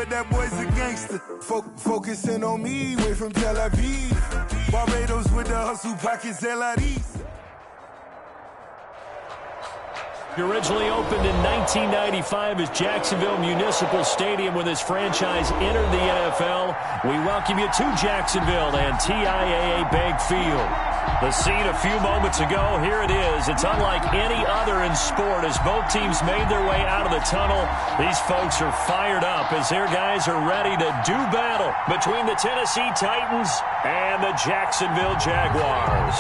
but that boy's a gangster. Focusing on me, way from Tel Aviv. Barbados with the hustle pockets, LIDs. Originally opened in 1995 as Jacksonville Municipal Stadium when this franchise entered the NFL. We welcome you to Jacksonville and TIAA Bank Field. The scene a few moments ago, here it is. It's unlike any other in sport as both teams made their way out of the tunnel. These folks are fired up as their guys are ready to do battle between the Tennessee Titans and the Jacksonville Jaguars.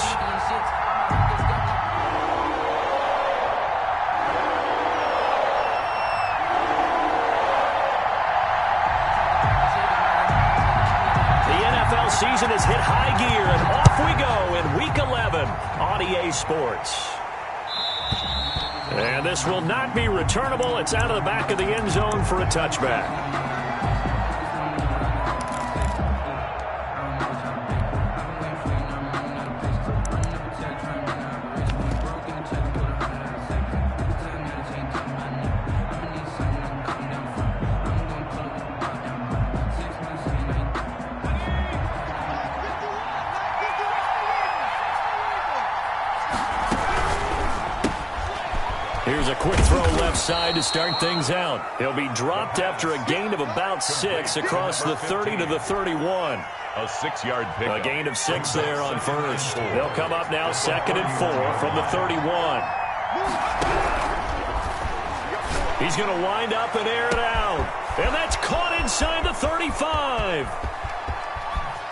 Season has hit high gear, and off we go in Week 11 on EA Sports. And this will not be returnable. It's out of the back of the end zone for a touchback. Here's a quick throw left side to start things out. He'll be dropped after a gain of about 6 across the 30 to the 31. A 6-yard pick. A gain of 6 there on first. They'll come up now 2nd and 4 from the 31. He's going to wind up and air it out. And that's caught inside the 35.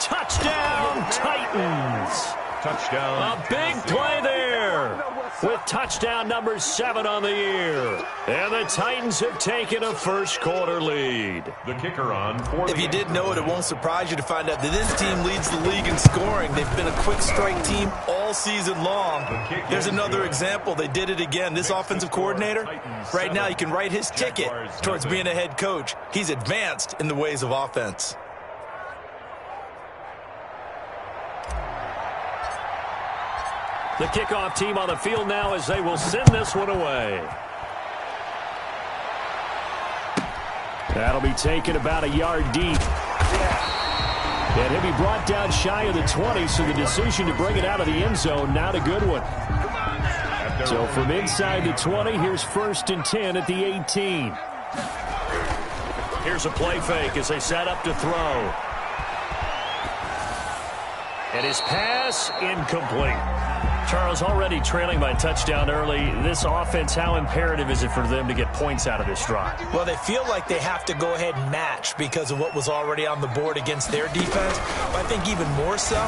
Touchdown, Titans. Touchdown. A big play there with touchdown number 7 on the year. And the Titans have taken a first-quarter lead. The kicker on. If you didn't know it, it won't surprise you to find out that this team leads the league in scoring. They've been a quick-strike team all season long. There's another example. They did it again. This offensive coordinator, right now you can write his ticket towards being a head coach. He's advanced in the ways of offense. The kickoff team on the field now as they will send this one away. That'll be taken about a yard deep. And he'll be brought down shy of the 20, so the decision to bring it out of the end zone, not a good one. So from inside the 20, here's 1st and 10 at the 18. Here's a play fake as they set up to throw. And his pass incomplete. Charles, already trailing by a touchdown early. This offense, how imperative is it for them to get points out of this drive? Well, they feel like they have to go ahead and match because of what was already on the board against their defense. But I think even more so,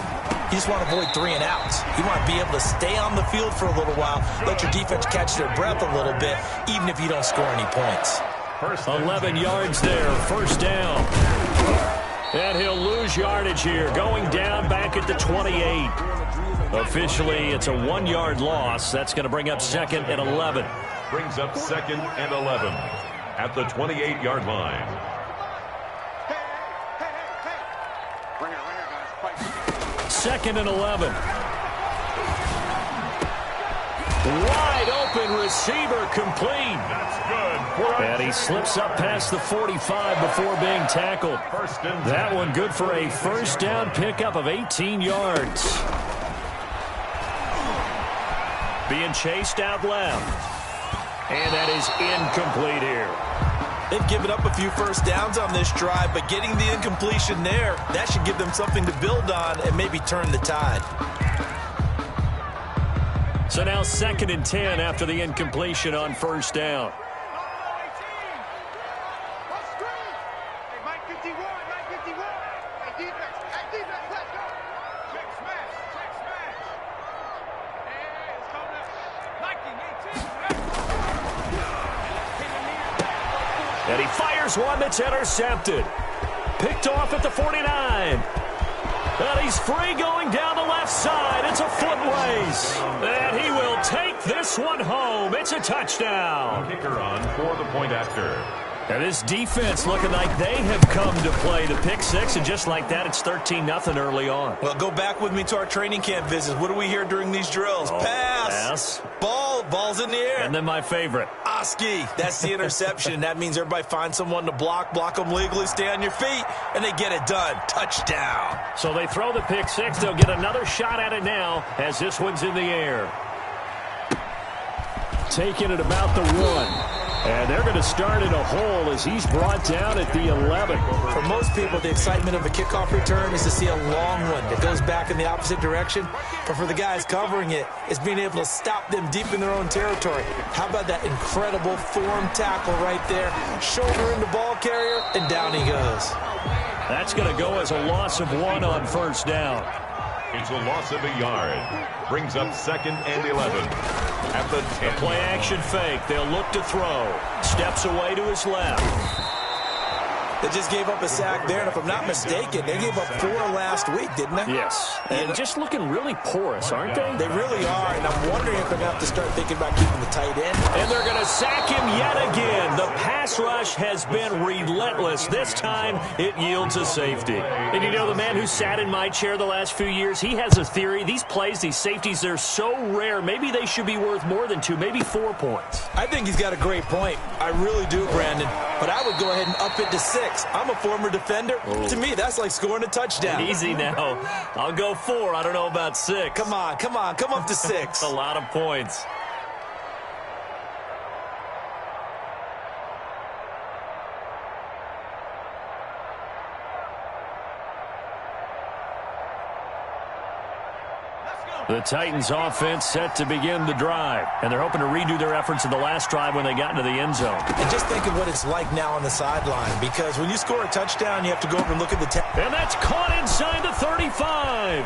you just want to avoid 3 and outs. You want to be able to stay on the field for a little while, let your defense catch their breath a little bit, even if you don't score any points. 11 yards there, 1st down. And he'll lose yardage here, going down back at the 28. Officially, it's a 1-yard loss. That's going to bring up 2nd and 11. Brings up 2nd and 11 at the 28-yard line. 2nd and 11. Wide open receiver complete. That's good. And he slips up past the 45 before being tackled. That one good for a 1st down pickup of 18 yards. Being chased out left. And that is incomplete here. They've given up a few 1st downs on this drive, but getting the incompletion there, that should give them something to build on and maybe turn the tide. So now 2nd and 10 after the incompletion on 1st down. And he fires one that's intercepted. Picked off at the 49. And he's free going down the left side. It's a foot race. And he will take this one home. It's a touchdown. Kicker on for the point after. And this defense looking like they have come to play. The pick six, and just like that, it's 13-0 early on. Well, go back with me to our training camp visits. What do we hear during these drills? Pass. Ball's in the air. And then my favorite. Oski. That's the interception. That means everybody finds someone to block them legally, stay on your feet, and they get it done. Touchdown. So they throw the pick six. They'll get another shot at it now as this one's in the air. Taking it about the 1. And they're going to start in a hole as he's brought down at the 11. For most people, the excitement of a kickoff return is to see a long one that goes back in the opposite direction. But for the guys covering it, it's being able to stop them deep in their own territory. How about that incredible form tackle right there? Shoulder in the ball carrier, and down he goes. That's going to go as a loss of 1 on first down. It's a loss of a yard. Brings up 2nd and 11. At the 10. Play action fake. They'll look to throw. Steps away to his left. They just gave up a sack there, and if I'm not mistaken, they gave up 4 last week, didn't they? Yes. And just looking really porous, aren't they? They really are, and I'm wondering if they're going to have to start thinking about keeping the tight end. And they're going to sack him yet again. The pass rush has been relentless. This time, it yields a safety. And you know, the man who sat in my chair the last few years, he has a theory. These plays, these safeties, they're so rare. Maybe they should be worth more than 2, maybe 4 points. I think he's got a great point. I really do, Brandon. But I would go ahead and up it to 6. I'm a former defender. Oh. To me, that's like scoring a touchdown. Easy now. I'll go 4. I don't know about 6. Come on. Come up to 6. A lot of points. The Titans offense set to begin the drive, and they're hoping to redo their efforts in the last drive when they got into the end zone. And just think of what it's like now on the sideline, because when you score a touchdown, you have to go over and look at the and that's caught inside the 35.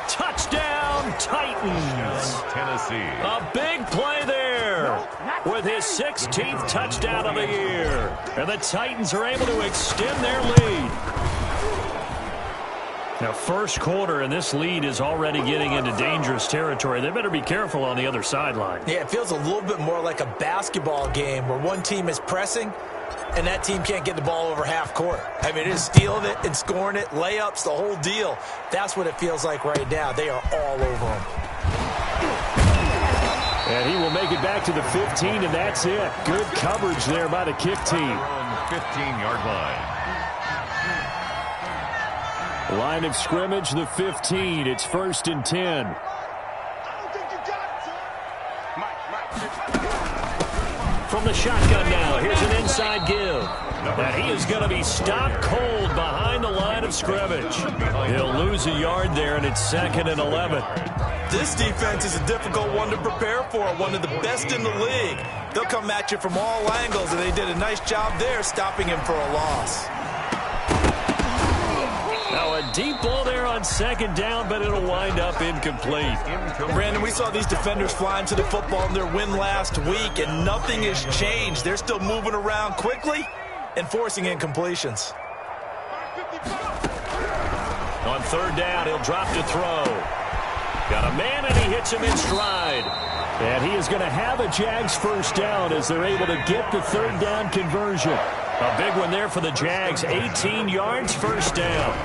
Touchdown, Titans. Tennessee. A big play there with his 16th touchdown of the year. And the Titans are able to extend their lead. Now, first quarter, and this lead is already getting into dangerous territory. They better be careful on the other sideline. Yeah, it feels a little bit more like a basketball game where one team is pressing and that team can't get the ball over half court. I mean, it is stealing it and scoring it, layups, the whole deal. That's what it feels like right now. They are all over them. And he will make it back to the 15, and that's it. Good coverage there by the kick team. 15-yard line. Line of scrimmage, the 15. It's 1st and 10. From the shotgun now, here's an inside give. And he is going to be stopped cold behind the line of scrimmage. He'll lose a yard there, and it's 2nd and 11. This defense is a difficult one to prepare for, one of the best in the league. They'll come at you from all angles, and they did a nice job there stopping him for a loss. Now a deep ball there on 2nd down, but it'll wind up incomplete. Brandon, we saw these defenders flying to the football in their win last week, and nothing has changed. They're still moving around quickly and forcing incompletions. On 3rd down, he'll drop to throw. Got a man, and he hits him in stride. And he is going to have a Jags first down as they're able to get the 3rd down conversion. A big one there for the Jags. 18 yards, first down.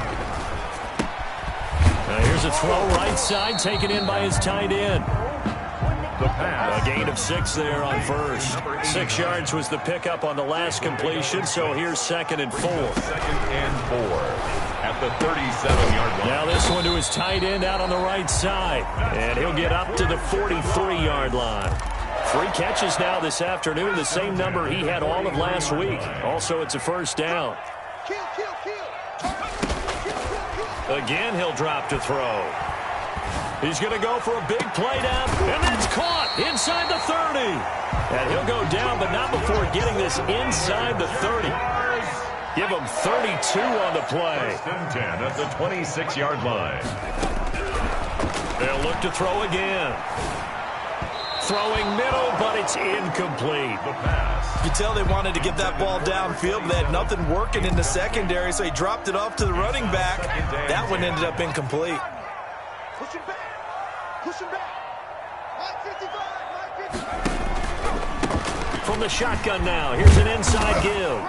Now here's a throw right side, taken in by his tight end. The pass. A gain of 6 there on first. 6 yards was the pickup on the last completion, so here's 2nd and 4. 2nd and 4 at the 37-yard line. Now this one to his tight end out on the right side. And he'll get up to the 43-yard line. 3 catches now this afternoon, the same number he had all of last week. Also, it's a first down. Again, he'll drop to throw. He's going to go for a big play down, and that's caught inside the 30. And he'll go down, but not before getting this inside the 30. Give him 32 on the play. 1st and 10 at the 26-yard line. They'll look to throw again. Throwing middle, but it's incomplete. The pass. You can tell they wanted to get that ball downfield, but they had nothing working in the secondary, so he dropped it off to the running back. That one ended up incomplete. Push him back. Push him back. 955. from the shotgun now. Here's an inside give.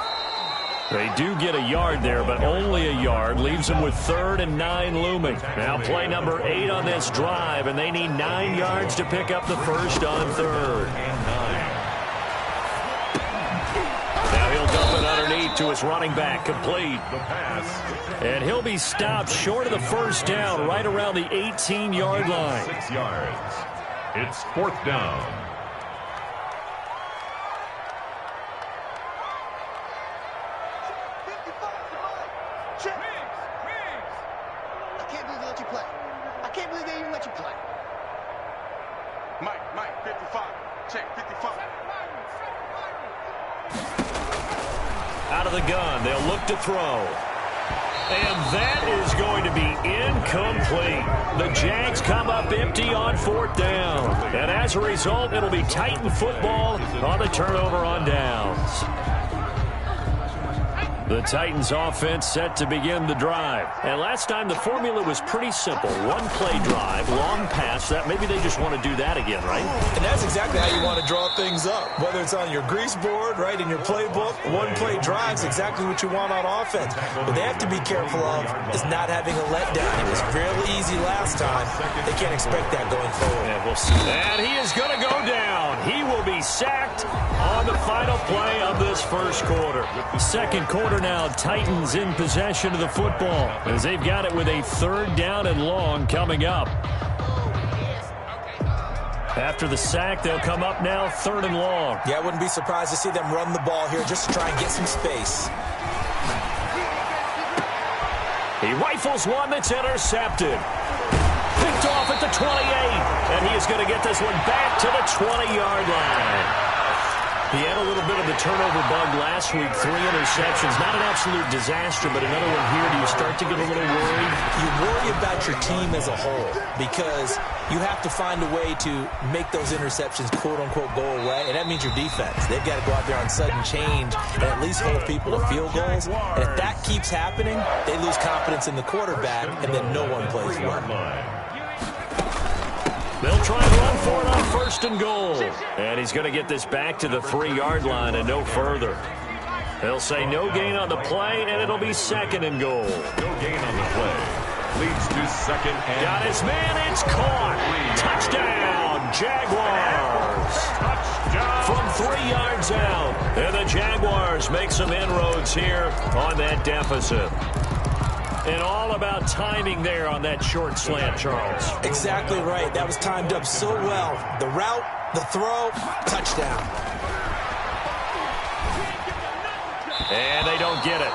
They do get a yard there, but only a yard. Leaves them with 3rd and 9 looming. Now play number 8 on this drive, and they need 9 yards to pick up the first on 3rd. Now he'll dump it underneath to his running back, complete. And he'll be stopped short of the first down, right around the 18-yard line. 6 yards. It's 4th down. Mike, 55. Check, 55. Out of the gun, they'll look to throw. And that is going to be incomplete. The Jags come up empty on 4th down. And as a result, it'll be Titan football on the turnover on downs. The Titans offense set to begin the drive. And last time the formula was pretty simple. One-play drive, long pass. That maybe they just want to do that again, right? And that's exactly how you want to draw things up. Whether it's on your grease board, right, in your playbook, one-play drive is exactly what you want on offense. What they have to be careful of is not having a letdown. It was fairly easy last time. They can't expect that going forward. Yeah, we'll see. And he is going to go down. He will be sacked on the final play of this first quarter. Second quarter now, Titans in possession of the football as they've got it with a 3rd down and long coming up. After the sack, they'll come up now 3rd and long. Yeah, I wouldn't be surprised to see them run the ball here just to try and get some space. He rifles one that's intercepted. Picked off at the 28, and he is going to get this one back to the 20-yard line. He had a little bit of the turnover bug last week, 3 interceptions. Not an absolute disaster, but another one here. Do you start to get a little worried? You worry about your team as a whole because you have to find a way to make those interceptions, quote-unquote, go away, and that means your defense. They've got to go out there on sudden change and at least hold people to field goals. And if that keeps happening, they lose confidence in the quarterback, and then no one plays well. They'll try and run for it on 1st and goal. And he's going to get this back to the 3-yard line and no further. They'll say no gain on the play, and it'll be 2nd and goal. No gain on the play. Leads to 2nd and... Got his man, it's caught. Touchdown, Jaguars. From 3 yards out. And the Jaguars make some inroads here on that deficit. And all about timing there on that short slant, Charles. Exactly right. That was timed up so well. The route, the throw, touchdown. And they don't get it.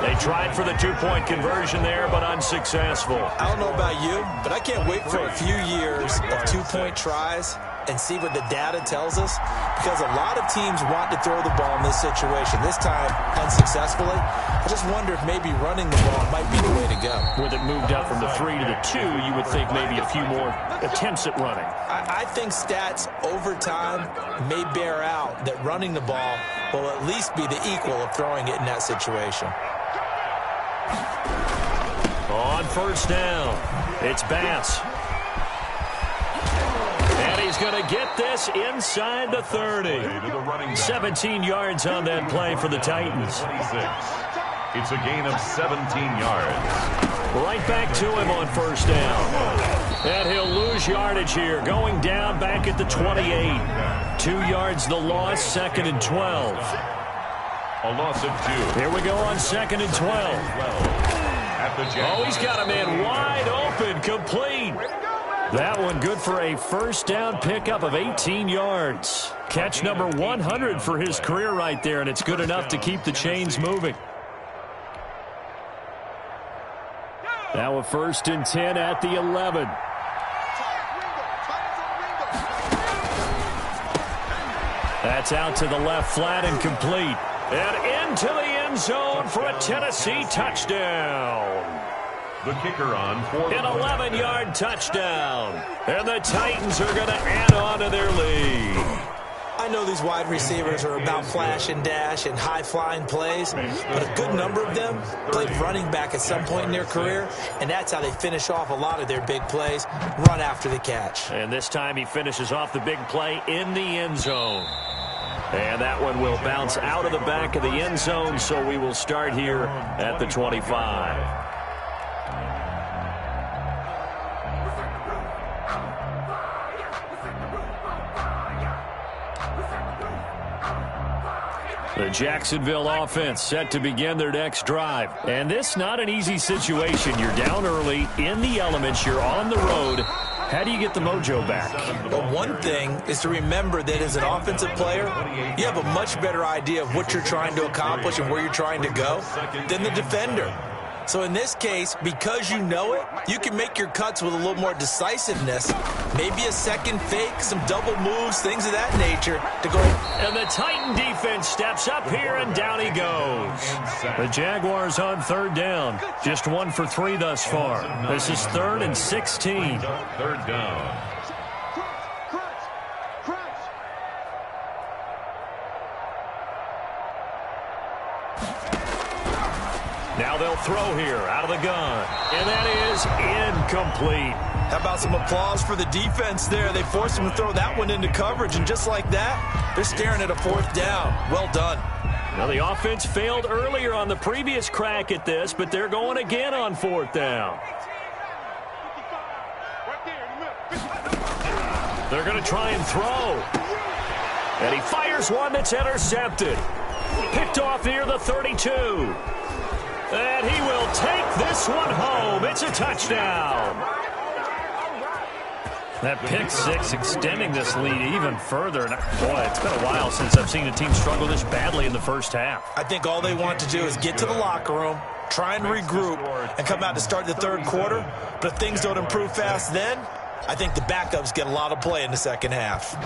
They tried for the 2-point conversion there, but unsuccessful. I don't know about you, but I can't wait for a few years of 2-point tries and see what the data tells us, because a lot of teams want to throw the ball in this situation. This time, unsuccessfully. I just wonder if maybe running the ball might be the way to go. With it moved up from the 3 to the 2, you would think maybe a few more attempts at running. I think stats over time may bear out that running the ball will at least be the equal of throwing it in that situation. On 1st down, it's Bass. And he's going to get this inside the 30. 17 yards on that play for the Titans. 26. It's a gain of 17 yards. Right back to him on 1st down. And he'll lose yardage here. Going down back at the 28. 2 yards the loss, 2nd and 12. A loss of 2. Here we go on 2nd and 12. Oh, he's got a man wide open, complete. That one good for a 1st down pickup of 18 yards. Catch number 100 for his career right there, and it's good enough to keep the chains moving. Now a 1st and 10 at the 11. That's out to the left flat and complete. And into the end zone for a Tennessee touchdown. The kicker on for an 11-yard touchdown. And the Titans are going to add on to their lead. I know these wide receivers are about flash and dash and high-flying plays, but a good number of them played running back at some point in their career, and that's how they finish off a lot of their big plays, run after the catch. And this time he finishes off the big play in the end zone. And that one will bounce out of the back of the end zone, so we will start here at the 25. The Jacksonville offense set to begin their next drive. And this not an easy situation. You're down early, in the elements, you're on the road. How do you get the mojo back? Well, one thing is to remember that as an offensive player, you have a much better idea of what you're trying to accomplish and where you're trying to go than the defender. So in this case, because you know it, you can make your cuts with a little more decisiveness. Maybe a second fake, some double moves, things of that nature to go. And the Titan defense steps up here, and down he goes. The Jaguars on third down. Just 1 for 3 thus far. This is 3rd and 16. Third down. Now they'll throw here out of the gun. And that is incomplete. How about some applause for the defense there? They forced him to throw that one into coverage, and just like that, they're staring at a 4th down. Well done. Now the offense failed earlier on the previous crack at this, but they're going again on 4th down. They're going to try and throw. And he fires one that's intercepted. Picked off near the 32. And he will take this one home. It's a touchdown. That pick six extending this lead even further. And boy, it's been a while since I've seen a team struggle this badly in the first half. I think all they want to do is get to the locker room, try and regroup, and come out to start the third quarter. But if things don't improve fast then, I think the backups get a lot of play in the second half.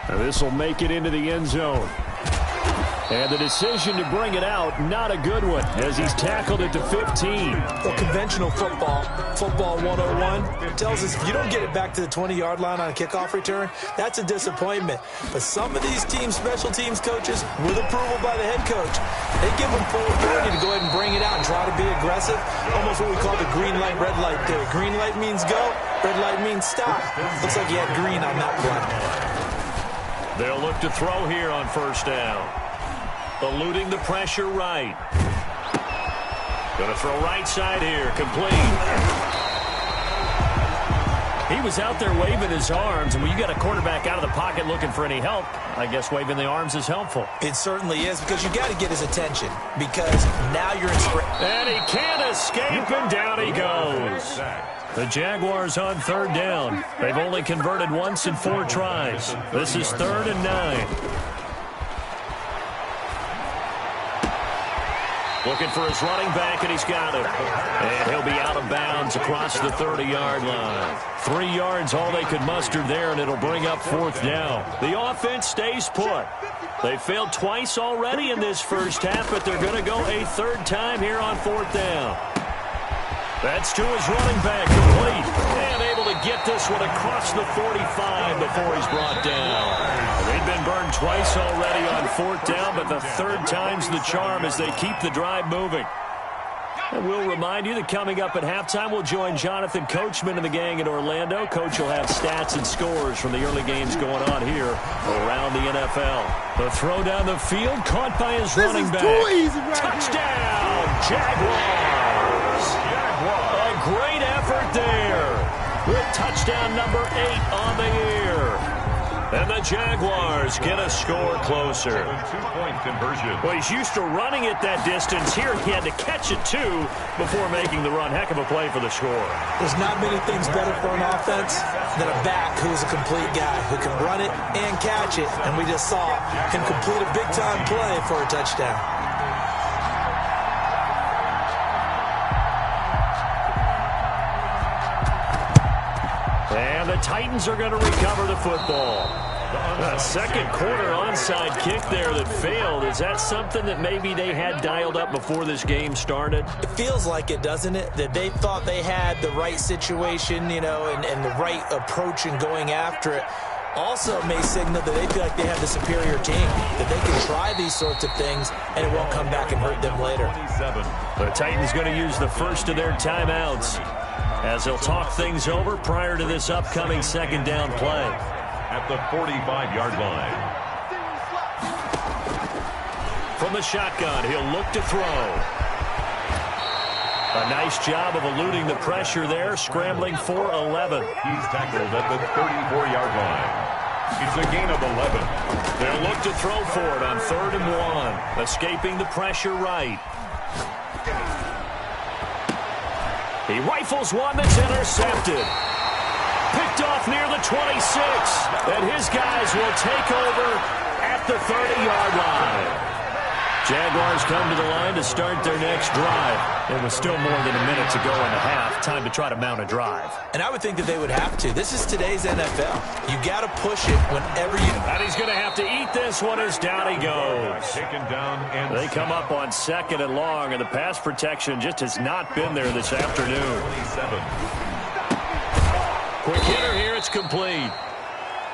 Now this will make it into the end zone. And the decision to bring it out, not a good one, as he's tackled it to 15. Well, conventional football 101, tells us if you don't get it back to the 20-yard line on a kickoff return, that's a disappointment. But some of these teams, special teams coaches, with approval by the head coach, they give them full authority to go ahead and bring it out and try to be aggressive, almost what we call the green light, red light theory. Green light means go, red light means stop. Looks like he had green on that play. They'll look to throw here on first down. Eluding the pressure right. Going to throw right side here. Complete. He was out there waving his arms, and when you got a quarterback out of the pocket looking for any help, I guess waving the arms is helpful. It certainly is, because you got to get his attention, because now you're in sprint. And he can't escape, and down he goes. The Jaguars on third down. They've only converted once in 4 tries. This is 3rd and 9. Looking for his running back, and he's got it. And he'll be out of bounds across the 30-yard line. 3 yards, all they could muster there, and it'll bring up 4th down. The offense stays put. They failed twice already in this first half, but they're going to go a 3rd time here on 4th down. That's to his running back, complete. And able to get this one across the 45 before he's brought down. They've been burned twice already on 4th down, but the 3rd time's the charm as they keep the drive moving. And we'll remind you that coming up at halftime, we'll join Jonathan Coachman and the gang in Orlando. Coach will have stats and scores from the early games going on here around the NFL. The throw down the field, caught by his running back. Touchdown, Jaguars! A great effort there with touchdown number 8 on the year. And the Jaguars get a score closer. 2-point conversion. Well, he's used to running it that distance. Here he had to catch it, too, before making the run. Heck of a play for the score. There's not many things better for an offense than a back who's a complete guy who can run it and catch it. And we just saw him complete a big-time play for a touchdown. And the Titans are going to recover the football. A second quarter onside kick there that failed. Is that something that maybe they had dialed up before this game started? It feels like it, doesn't it? That they thought they had the right situation, you know, and the right approach in going after it. Also may signal that they feel like they have the superior team, that they can try these sorts of things, and it won't come back and hurt them later. The Titans going to use the first of their timeouts. as they'll talk things over prior to this upcoming second down play. At the 45-yard line. From the shotgun, he'll look to throw. A nice job of eluding the pressure there, scrambling for 11. He's tackled at the 34-yard line. It's a gain of 11. They'll look to throw for it on 3rd and 1. Escaping the pressure right. He rifles one that's intercepted. Picked off near the 26. And his guys will take over at the 30-yard line. Jaguars come to the line to start their next drive. It was still more than a minute to go in the half. Time to try to mount a drive. And I would think that they would have to. This is today's NFL. You got to push it whenever you... And he's going to have to eat this one as down he goes. Taken down and they come up on 2nd and long, and the pass protection just has not been there this afternoon. 27. Quick hitter here. It's complete.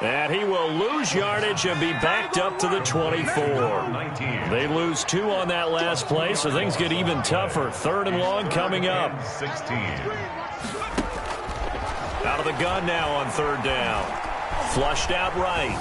And he will lose yardage and be backed up to the 24. They lose 2 on that last play, so things get even tougher. 3rd and long coming up. 16. Out of the gun now on 3rd down. Flushed out right.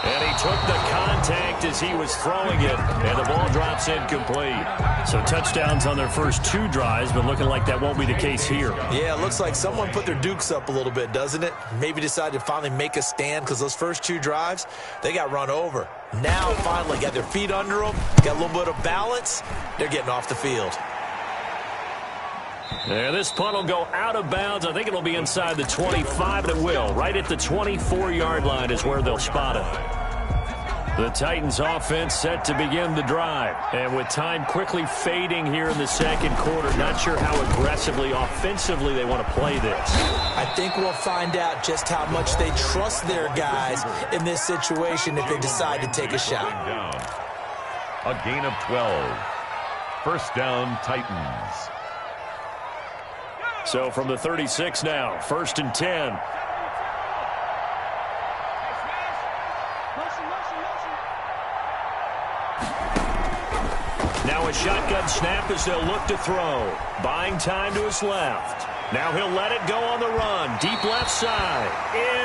And he took the contact as he was throwing it, and the ball drops incomplete. So touchdowns on their first 2 drives, but looking like that won't be the case here. Yeah, it looks like someone put their dukes up a little bit, doesn't it? Maybe decided to finally make a stand because those first 2 drives, they got run over. Now, finally, got their feet under them, got a little bit of balance. They're getting off the field. And this punt will go out of bounds. I think it'll be inside the 25, and it will. Right at the 24-yard line is where they'll spot it. The Titans offense set to begin the drive. And with time quickly fading here in the second quarter, not sure how aggressively, offensively they want to play this. I think we'll find out just how much they trust their guys in this situation if they decide to take a shot. A gain of 12. First down, Titans. So from the 36 now, 1st and 10. Now a shotgun snap as they'll look to throw. Buying time to his left. Now he'll let it go on the run. Deep left side.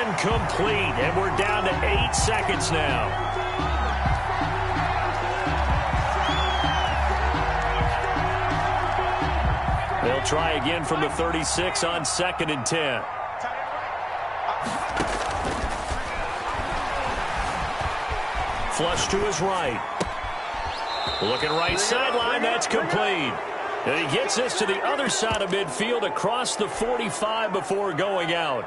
Incomplete. And we're down to 8 seconds now. They'll try again from the 36 on 2nd and 10. Flush to his right. Looking right sideline, that's complete. And he gets this to the other side of midfield across the 45 before going out.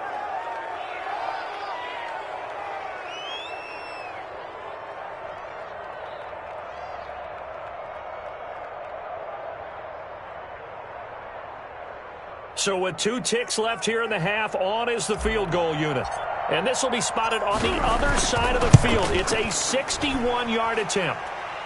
So with 2 ticks left here in the half, on is the field goal unit. And this will be spotted on the other side of the field. It's a 61-yard attempt.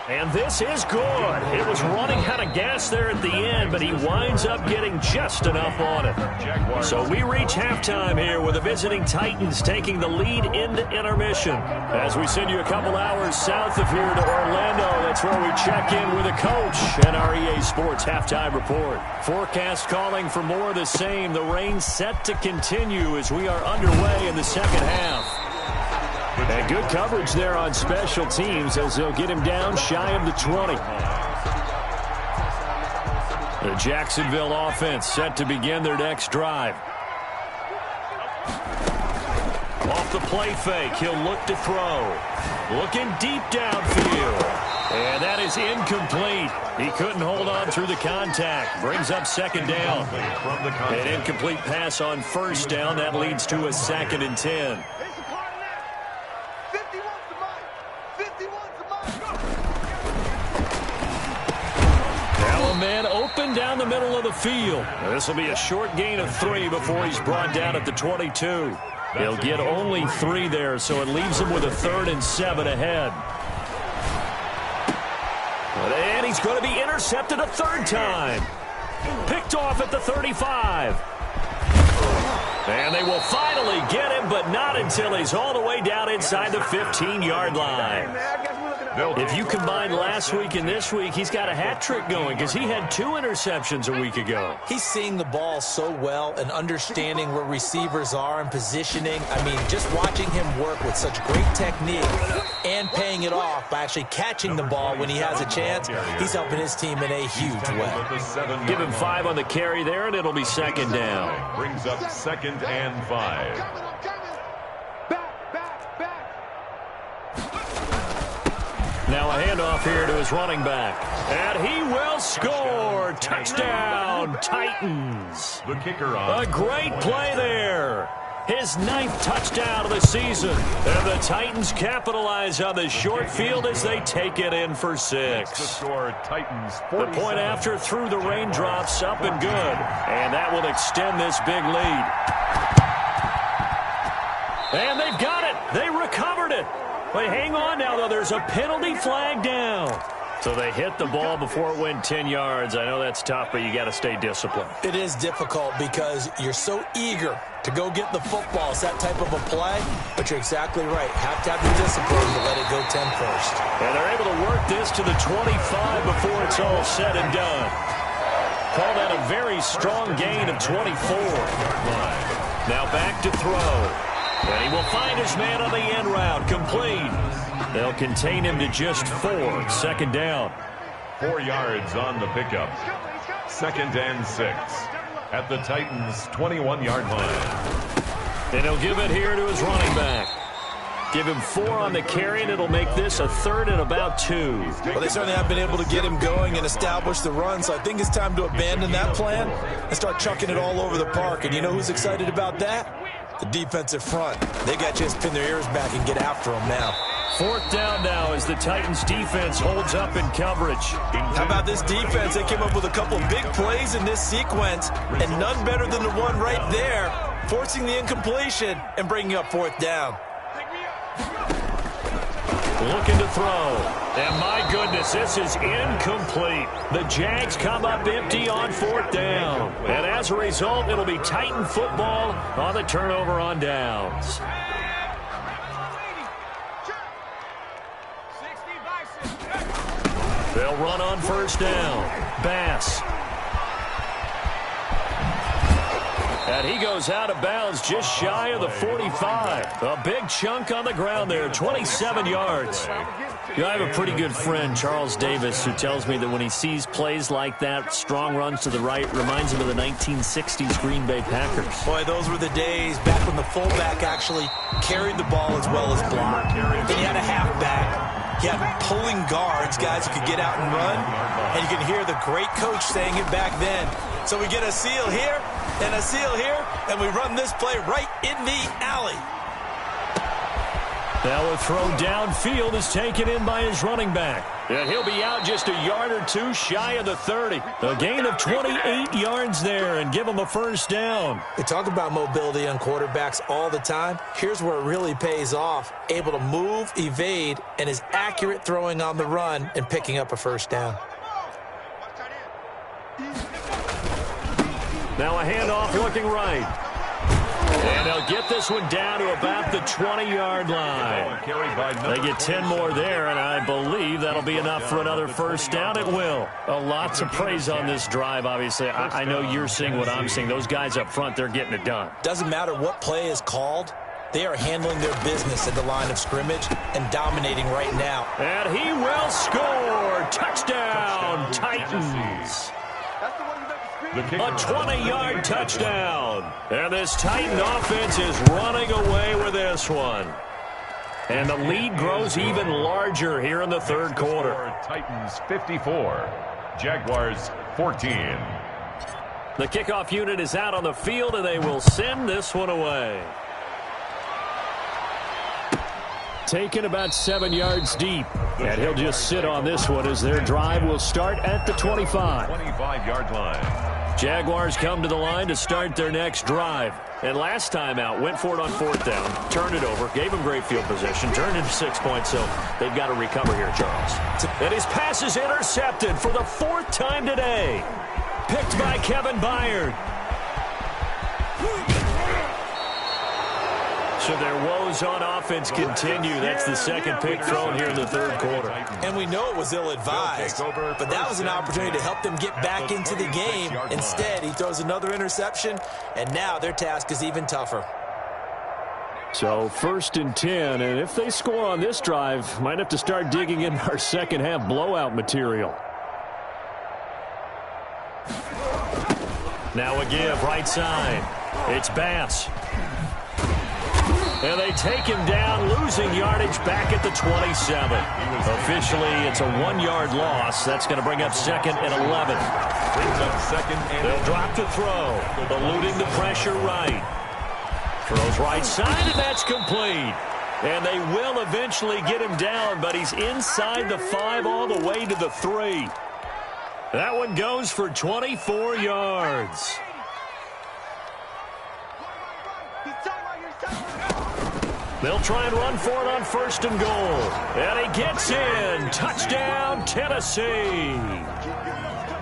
And this is good. It was running out of gas there at the end, but he winds up getting just enough on it. So we reach halftime here with the visiting Titans taking the lead into intermission. As we send you a couple hours south of here to Orlando, that's where we check in with a coach and our EA Sports halftime report. Forecast calling for more of the same. The rain set to continue as we are underway in the second half. And good coverage there on special teams as they'll get him down shy of the 20. The Jacksonville offense set to begin their next drive. Off the play fake, he'll look to throw. Looking deep downfield. And that is incomplete. He couldn't hold on through the contact. Brings up 2nd down. An incomplete pass on 1st down. That leads to a 2nd and 10. Man open down the middle of the field. This will be a short gain of 3 before he's brought down at the 22. He'll get only 3 there, so it leaves him with a 3rd and 7 ahead. And he's going to be intercepted a 3rd time. Picked off at the 35. And they will finally get him, but not until he's all the way down inside the 15-yard line. If you combine last week and this week, he's got a hat trick going because he had 2 interceptions a week ago. He's seeing the ball so well and understanding where receivers are and positioning. I mean, just watching him work with such great technique and paying it off by actually catching the ball when he has a chance, he's helping his team in a huge way. Give him 5 on the carry there, and it'll be second down. Brings up 2nd and 5. Now a handoff here to his running back. And he will score. Touchdown, Titans. The kicker on. A great play there. His 9th touchdown of the season. And the Titans capitalize on the short field as they take it in for 6. The score, Titans 47. The point after through the raindrops, up and good. And that will extend this big lead. And they've got it. They recovered it. But hang on now, though. There's a penalty flag down. So they hit the ball before it went 10 yards. I know that's tough, but you got to stay disciplined. It is difficult because you're so eager to go get the football. It's that type of a play, but you're exactly right. Have to have the discipline to let it go 10 first. And they're able to work this to the 25 before it's all said and done. Call that a very strong gain of 24. Now back to throw. And he will find his man on the end route. Complete. They'll contain him to just 4. Second down. 4 yards on the pickup. 2nd and 6. At the Titans' 21-yard line. And he'll give it here to his running back. Give him 4 on the carry, and it'll make this a 3rd and about 2. Well, they certainly have been able to get him going and establish the run, so I think it's time to abandon that plan and start chucking it all over the park. And you know who's excited about that? The defensive front. They got to just pin their ears back and get after them now. 4th down now as the Titans defense holds up in coverage. How about this defense? They came up with a couple of big plays in this sequence, and none better than the one right there, forcing the incompletion and bringing up 4th down. Looking to throw. And my goodness, this is incomplete. The Jags come up empty on 4th down. And as a result, it'll be Titan football on the turnover on downs. They'll run on 1st down. Bass. And he goes out of bounds just shy of the 45. A big chunk on the ground there, 27 yards. You know, I have a pretty good friend, Charles Davis, who tells me that when he sees plays like that, strong runs to the right, reminds him of the 1960s Green Bay Packers. Boy, those were the days back when the fullback actually carried the ball as well as blocked. Then you had a halfback. You had pulling guards, guys who could get out and run. And you can hear the great coach saying it back then. So we get a seal here and a seal here, and we run this play right in the alley. Now a throw downfield is taken in by his running back. And he'll be out just a yard or 2 shy of the 30. A gain of 28 yards there and give him a 1st down. We talk about mobility on quarterbacks all the time. Here's where it really pays off. Able to move, evade, and is accurate throwing on the run and picking up a 1st down. Now a handoff looking right. And they'll get this one down to about the 20-yard line. They get 10 more there, and I believe that'll be enough for another 1st down. It will. Lots of praise on this drive, obviously. I know you're seeing what I'm seeing. Those guys up front, they're getting it done. Doesn't matter what play is called. They are handling their business at the line of scrimmage and dominating right now. And he will score. Touchdown, Titans. A 20-yard touchdown. And this Titan offense is running away with this one. And the lead grows even larger here in the 3rd quarter. Titans 54, Jaguars 14. The kickoff unit is out on the field, and they will send this one away. Taken about 7 yards deep. And he'll just sit on this one as their drive will start at the 25. 25-yard line. Jaguars come to the line to start their next drive. And last time out, went for it on 4th down, turned it over, gave them great field position, turned into 6 points, so they've got to recover here, Charles. And his pass is intercepted for the 4th time today. Picked by Kevin Byard. So their woes on offense continue. That's the second pick thrown here in the third quarter. And we know it was ill-advised, but that was an opportunity to help them get back into the game. Instead, he throws another interception, and now their task is even tougher. So 1st and 10, and if they score on this drive, might have to start digging in our second half blowout material. Now a give, right side. It's Bass. And they take him down, losing yardage back at the 27. Officially, it's a 1-yard loss. That's going to bring up 2nd and 11. Brings up 2nd and They'll drop to throw, eluding the pressure right. Throws right side, and that's complete. And they will eventually get him down, but he's inside the 5 all the way to the 3. That one goes for 24 yards. They'll try and run for it on 1st and goal. And he gets in. Touchdown, Tennessee.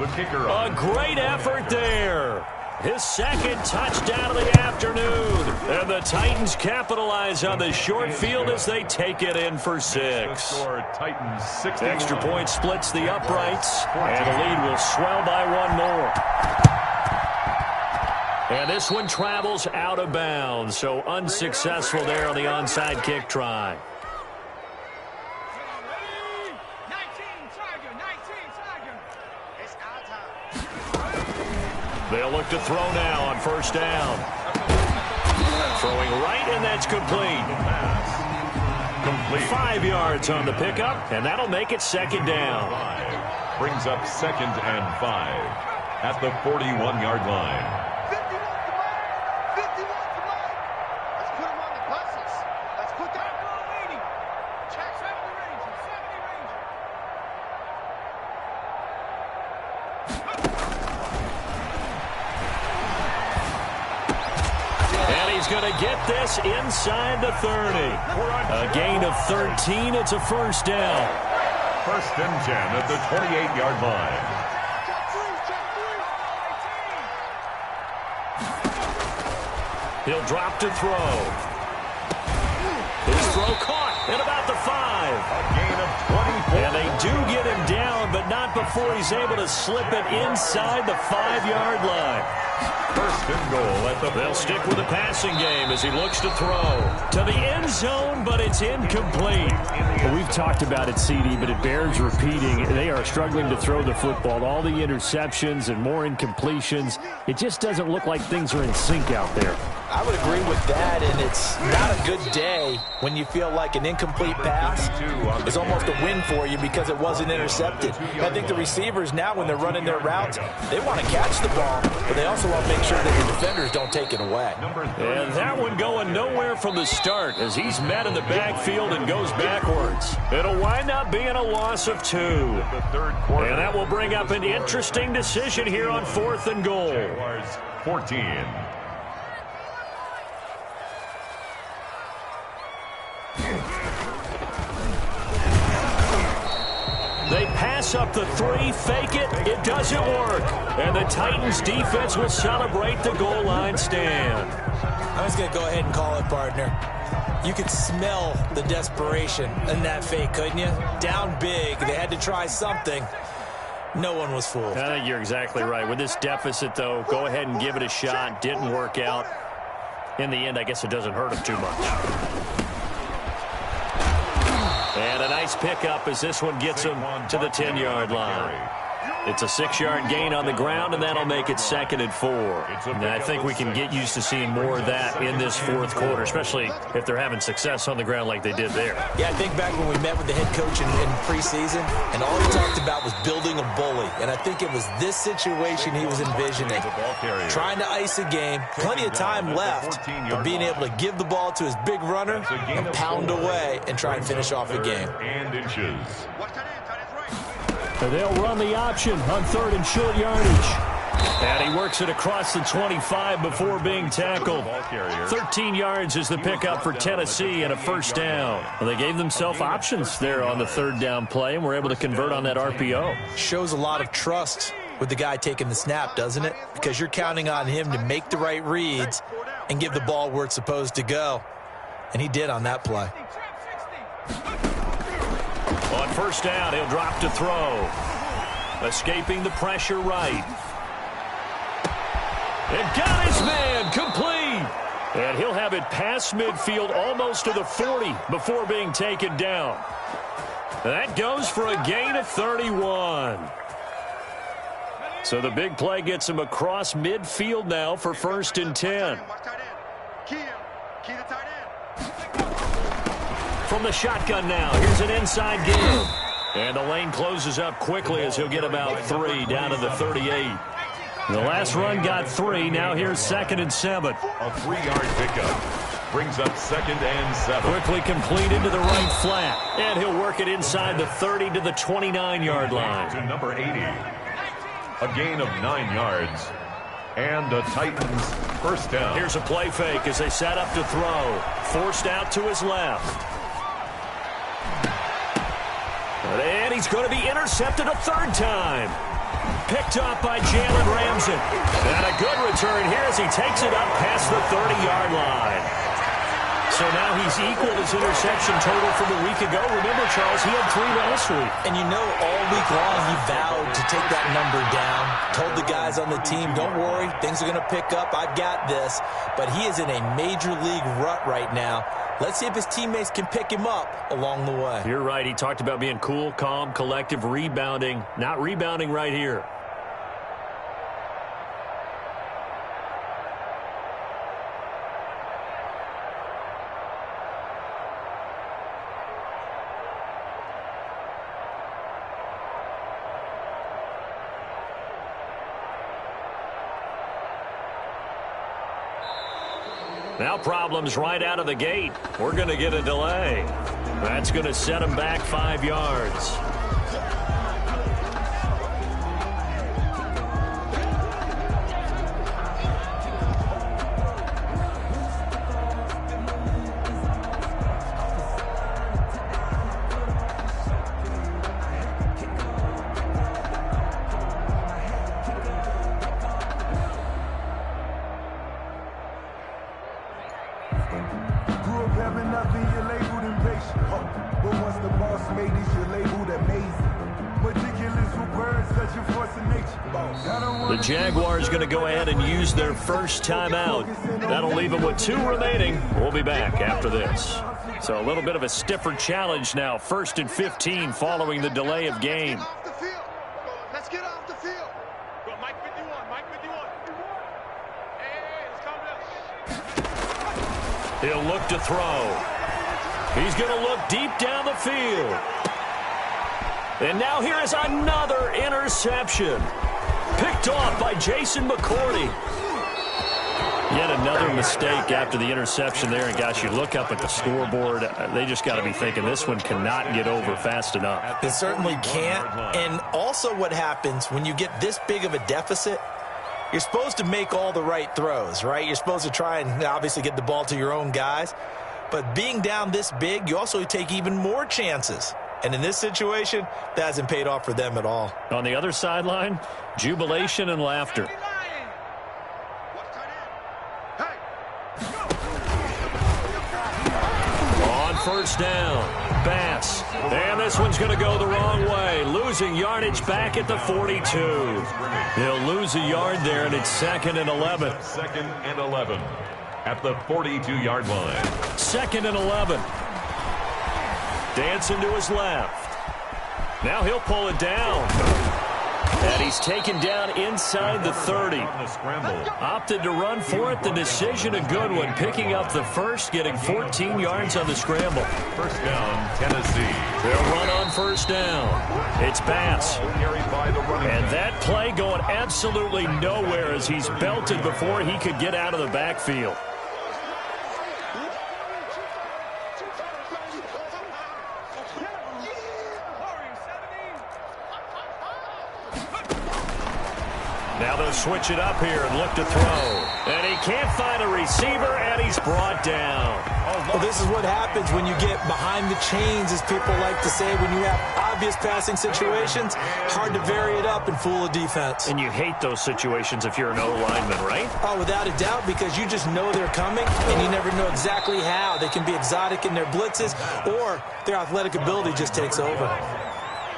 the kicker. A great effort there. His 2nd touchdown of the afternoon. And the Titans capitalize on the short field as they take it in for 6. Titans 60. Extra point splits the uprights. And the lead will swell by 1 more. And this one travels out of bounds. So unsuccessful there on the onside kick try. They'll look to throw now on 1st down. Throwing right, and that's complete. 5 yards on the pickup, and that'll make it 2nd down. Brings up 2nd and 5 at the 41-yard line. 51 to Let's put him on the buses. Let's put that ball waiting. Check 70 Ranger, 70 Ranger. And he's going to get this inside the 30. A gain of 13. It's a 1st down. 1st and 10 at the 28-yard line. He'll drop to throw. His throw caught at about the 5. A gain of 24. And they do get him down, but not before he's able to slip it inside the 5-yard line. 1st and goal at the... They'll stick with the passing game as he looks to throw to the end zone, but it's incomplete. Well, we've talked about it, CD, but it bears repeating. They are struggling to throw the football. All the interceptions and more incompletions. It just doesn't look like things are in sync out there. I would agree with that, and it's not a good day when you feel like an incomplete pass is almost a win for you because it wasn't intercepted. I think the receivers now, when they're running their routes, they want to catch the ball, but they also want to make sure that the defenders don't take it away. And that one going nowhere from the start as he's met in the backfield and goes backwards. It'll wind up being a loss of 2. And that will bring up an interesting decision here on 4th and goal. Jaguars 14. They pass up the 3, fake it, it doesn't work. And the Titans defense will celebrate the goal line stand. I'm just going to go ahead and call it, partner. You could smell the desperation in that fake, couldn't you? Down big, they had to try something. No one was fooled. I think you're exactly right. With this deficit, though, go ahead and give it a shot. Didn't work out. In the end, I guess it doesn't hurt him too much. And a nice pickup as this one gets him to the 10-yard line. It's a 6-yard gain on the ground, and that'll make it 2nd and 4. And I think we can get used to seeing more of that in this 4th quarter, especially if they're having success on the ground like they did there. Yeah, I think back when we met with the head coach in preseason, and all he talked about was building a bully. And I think it was this situation he was envisioning. Trying to ice a game, plenty of time left, but being able to give the ball to his big runner and pound away and try and finish off a game. And inches. They'll run the option on 3rd and short yardage. And he works it across the 25 before being tackled. 13 yards is the pickup for Tennessee and a 1st down. Well, they gave themselves options there on the 3rd down play and were able to convert on that RPO. Shows a lot of trust with the guy taking the snap, doesn't it? Because you're counting on him to make the right reads and give the ball where it's supposed to go. And he did on that play. On first down, he'll drop to throw. Escaping the pressure right. And got his man complete. And he'll have it past midfield almost to the 40 before being taken down. That goes for a gain of 31. So the big play gets him across midfield now for 1st and 10. From the shotgun now, here's an inside give. And the lane closes up quickly as he'll get about 3 down to the 38. The last run got 3. Now here's 2nd and 7. A 3-yard pickup brings up 2nd and 7. Quickly completed to the right flat. And he'll work it inside the 30 to the 29-yard line. To number 80. A gain of 9 yards. And the Titans' first down. Here's a play fake as they set up to throw. Forced out to his left. And he's going to be intercepted a 3rd time. Picked up by Jalen Ramsey. And a good return here as he takes it up past the 30-yard line. So now he's equaled his interception total from a week ago. Remember, Charles, he had 3 last week. And you know, all week long he vowed to take that number down. Told the guys on the team, don't worry, things are going to pick up. I've got this. But he is in a major league rut right now. Let's see if his teammates can pick him up along the way. You're right. He talked about being cool, calm, collective, rebounding. Not rebounding right here. Now problems right out of the gate. We're going to get a delay. That's going to set him back 5 yards. The Jaguars going to go ahead and use their first timeout. That'll leave them with 2 remaining. We'll be back after this. So a little bit of a stiffer challenge now. 1st and 15 following the delay of game. Let's get off the field. Go, Mike with you on. Mike with you on. Hey, let's come down. He'll look to throw. He's going to look deep down the field. And now here is another interception. Picked off by Jason McCourty. Yet another mistake after the interception there. And, gosh, you look up at the scoreboard. They just got to be thinking this one cannot get over fast enough. It certainly can't. And also what happens when you get this big of a deficit, you're supposed to make all the right throws, right? You're supposed to try and obviously get the ball to your own guys. But being down this big, you also take even more chances. And in this situation, that hasn't paid off for them at all. On the other sideline, jubilation and laughter. On first down, Bass. And this one's going to go the wrong way. Losing yardage back at the 42. They'll lose a yard there, and it's 2nd and 11. 2nd and 11 at the 42-yard line. 2nd and 11. Dancing to his left. Now he'll pull it down. And he's taken down inside the 30. Opted to run for it. The decision a good one. Picking up the first, getting 14 yards on the scramble. First down, Tennessee. They'll run on first down. It's Bass. And that play going absolutely nowhere as he's belted before he could get out of the backfield. Now they'll switch it up here and look to throw. And he can't find a receiver, and he's brought down. Well, this is what happens when you get behind the chains, as people like to say. When you have obvious passing situations, hard to vary it up and fool a defense. And you hate those situations if you're an O-lineman, right? Oh, without a doubt, because you just know they're coming, and you never know exactly how. They can be exotic in their blitzes, or their athletic ability just takes over.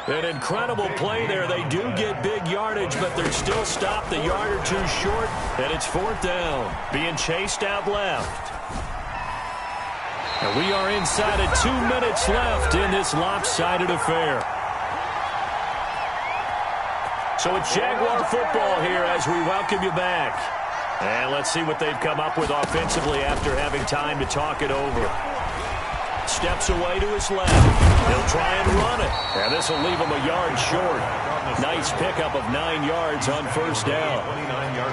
An incredible play there. They do get big yardage, but they're still stopped a yard or two short, and it's 4th down. Being chased out left. And we are inside of 2 minutes left in this lopsided affair. So it's Jaguar football here as we welcome you back. And let's see what they've come up with offensively after having time to talk it over. Steps away to his left. He'll try and run it. And this will leave him a yard short. Nice pickup of 9 yards on 1st down.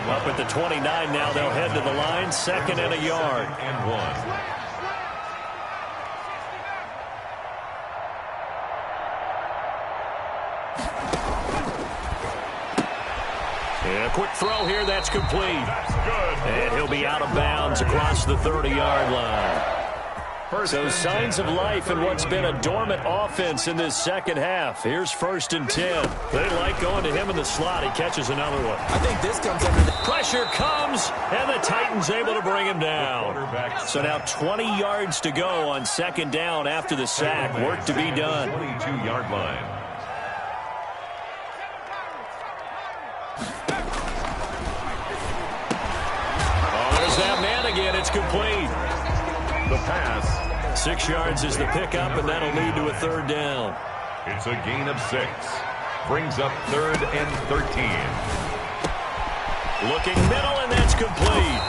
Up at the 29 now, they'll head to the line. 2nd and a yard. And 1. And a quick throw here, that's complete. And he'll be out of bounds across the 30-yard line. So signs of life in what's been a dormant offense in this second half. Here's 1st and 10. They like going to him in the slot. He catches another one. I think this comes under the Pressure comes, and the Titans able to bring him down. So now 20 yards to go on 2nd down after the sack. Work to be done. 22-yard line. That man again, it's complete. The pass. 6 yards is the pickup, and that'll lead to a 3rd down. It's a gain of 6. Brings up 3rd and 13. Looking middle, and that's complete.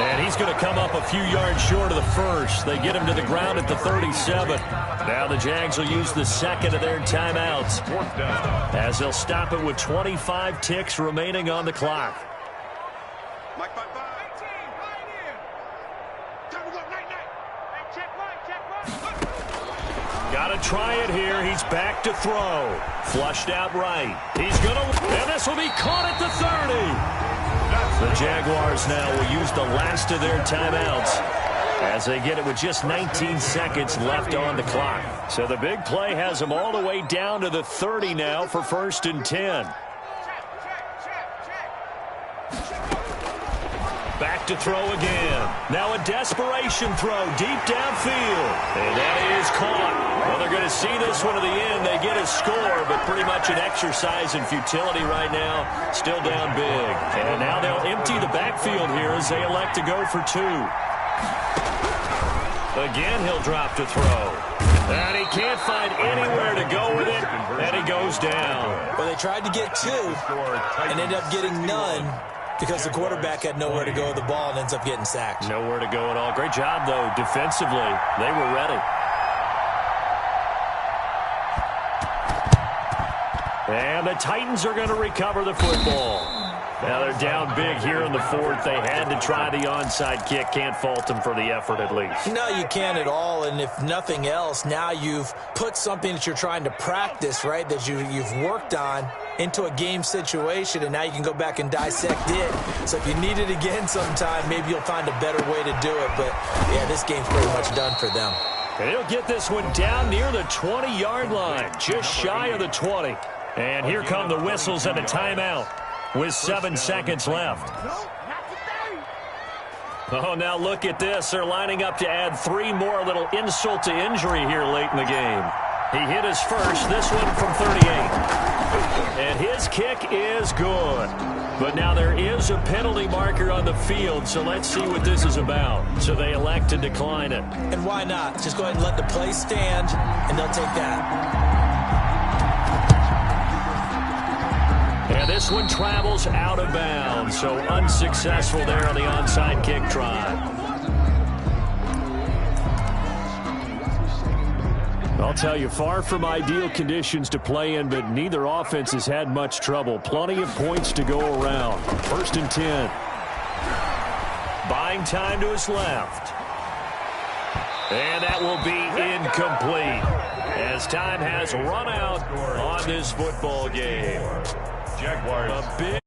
And he's going to come up a few yards short of the 1st. They get him to the ground at the 37. Now the Jags will use the 2nd of their timeouts, 4th down. as they'll stop it with 25 ticks remaining on the clock. Mike, bye. Got to try it here. He's back to throw. Flushed out right. He's going to, and this will be caught at the 30. The Jaguars now will use the last of their timeouts as they get it with just 19 seconds left on the clock. So the big play has them all the way down to the 30 now for 1st and 10. Back to throw again. Now a desperation throw deep downfield. And that is caught. Well, they're going to see this one to the end. They get a score, but pretty much an exercise in futility right now. Still down big. And now they'll empty the backfield here as they elect to go for 2. Again, he'll drop to throw. And he can't find anywhere to go with it. And he goes down. Well, they tried to get 2 and ended up getting none, because the quarterback had nowhere to go with the ball and ends up getting sacked. Nowhere to go at all. Great job, though, defensively. They were ready. And the Titans are going to recover the football. Now they're down big here in the 4th. They had to try the onside kick. Can't fault them for the effort at least. No, you can't at all. And if nothing else, now you've put something that you're trying to practice, right, that you've worked on into a game situation, and now you can go back and dissect it. So if you need it again sometime, maybe you'll find a better way to do it. But, yeah, this game's pretty much done for them. And he'll get this one down near the 20-yard line, just shy of the 20. And here come the whistles and a timeout with 7 seconds left. Oh, now look at this. They're lining up to add 3 more, a little insult to injury here late in the game. He hit his first, this one from 38. And his kick is good. But now there is a penalty marker on the field, so let's see what this is about. So they elect to decline it. And why not? Just go ahead and let the play stand, and they'll take that. And this one travels out of bounds, so unsuccessful there on the onside kick try. I'll tell you, far from ideal conditions to play in, but neither offense has had much trouble. Plenty of points to go around. 1st and 10. Buying time to his left. And that will be incomplete, as time has run out on this football game. Jaguars. A big